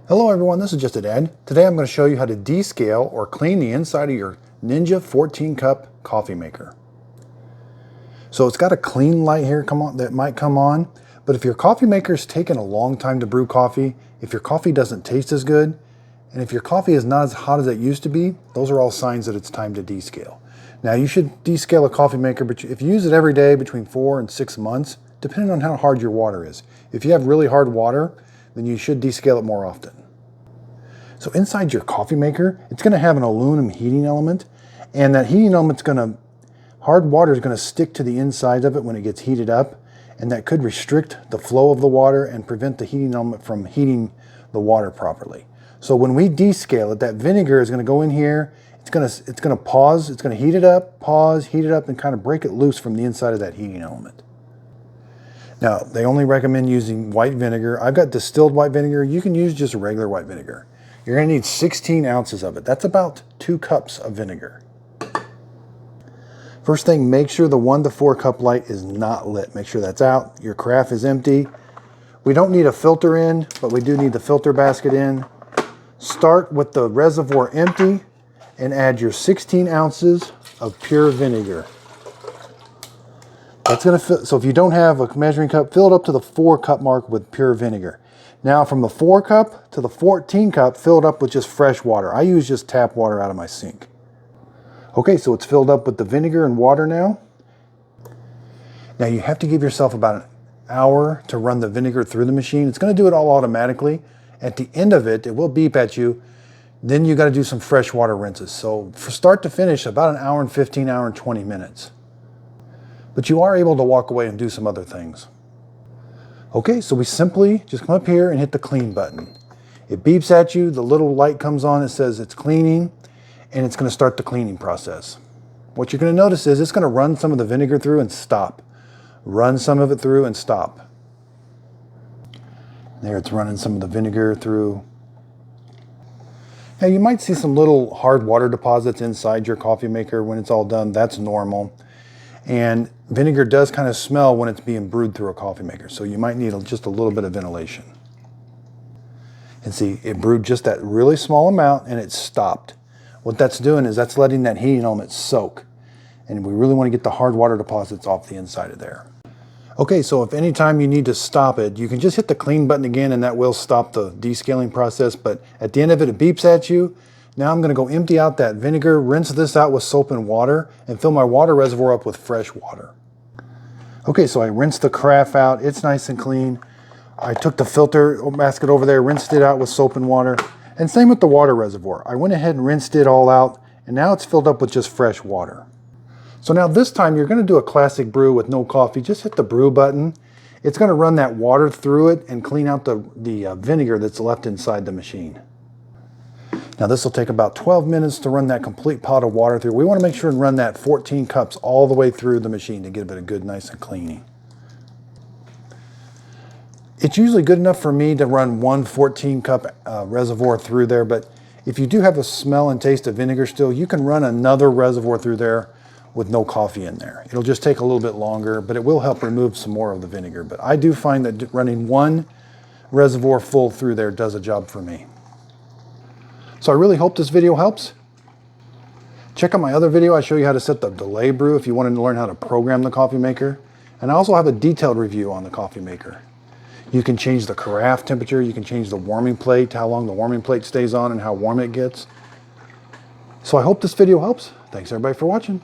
Hello everyone, this is Just a Dad. Today I'm going to show you how to descale or clean the inside of your Ninja 14 cup coffee maker. So it's got a clean light here that might come on, but if your coffee maker is taking a long time to brew coffee, if your coffee doesn't taste as good, and if your coffee is not as hot as it used to be, those are all signs that it's time to descale. Now you should descale a coffee maker, but if you use it every day between 4 and 6 months, depending on how hard your water is. If you have really hard water, then you should descale it more often. So inside your coffee maker, it's going to have an aluminum heating element, and that heating element's hard water is going to stick to the inside of it when it gets heated up, and that could restrict the flow of the water and prevent the heating element from heating the water properly. So when we descale it, that vinegar is going to go in here, it's going to pause, it's going to heat it up, pause, heat it up, and kind of break it loose from the inside of that heating element. Now, they only recommend using white vinegar. I've got distilled white vinegar. You can use just regular white vinegar. You're going to need 16 ounces of it. That's about 2 cups of vinegar. First thing, make sure the 1 to 4 cup light is not lit. Make sure that's out. Your carafe is empty. We don't need a filter in, but we do need the filter basket in. Start with the reservoir empty and add your 16 ounces of pure vinegar. That's going to fill, so if you don't have a measuring cup, fill it up to the 4 cup mark with pure vinegar. Now from the 4 cup to the 14 cup, fill it up with just fresh water. I use just tap water out of my sink. Okay, so it's filled up with the vinegar and water now. Now you have to give yourself about an hour to run the vinegar through the machine. It's going to do it all automatically. At the end of it, it will beep at you. Then you got to do some fresh water rinses. So from start to finish, about an hour and 15, hour and 20 minutes. But you are able to walk away and do some other things. Okay, so we simply just come up here and hit the clean button. It beeps at you, the little light comes on that says it's cleaning, and it's going to start the cleaning process. What you're going to notice is it's going to run some of the vinegar through and stop. Run some of it through and stop. There, it's running some of the vinegar through. Now you might see some little hard water deposits inside your coffee maker when it's all done. That's normal. And vinegar does kind of smell when it's being brewed through a coffee maker, so you might need just a little bit of ventilation. And see, it brewed just that really small amount and it stopped. What that's doing is that's letting that heating element soak. And we really want to get the hard water deposits off the inside of there. Okay, so if any time you need to stop it, you can just hit the clean button again and that will stop the descaling process. But at the end of it, it beeps at you. Now I'm going to go empty out that vinegar, rinse this out with soap and water, and fill my water reservoir up with fresh water. Okay, so I rinsed the carafe out. It's nice and clean. I took the filter basket over there, rinsed it out with soap and water. And same with the water reservoir. I went ahead and rinsed it all out, and now it's filled up with just fresh water. So now this time you're going to do a classic brew with no coffee. Just hit the brew button. It's going to run that water through it and clean out the vinegar that's left inside the machine. Now this will take about 12 minutes to run that complete pot of water through. We want to make sure and run that 14 cups all the way through the machine to give it a good, nice and cleaning. It's usually good enough for me to run one 14 cup reservoir through there, but if you do have a smell and taste of vinegar still, you can run another reservoir through there with no coffee in there. It'll just take a little bit longer, but it will help remove some more of the vinegar. But I do find that running one reservoir full through there does a job for me. So I really hope this video helps. Check out my other video. I show you how to set the delay brew if you wanted to learn how to program the coffee maker. And I also have a detailed review on the coffee maker. You can change the carafe temperature. You can change the warming plate, how long the warming plate stays on and how warm it gets. So I hope this video helps. Thanks everybody for watching.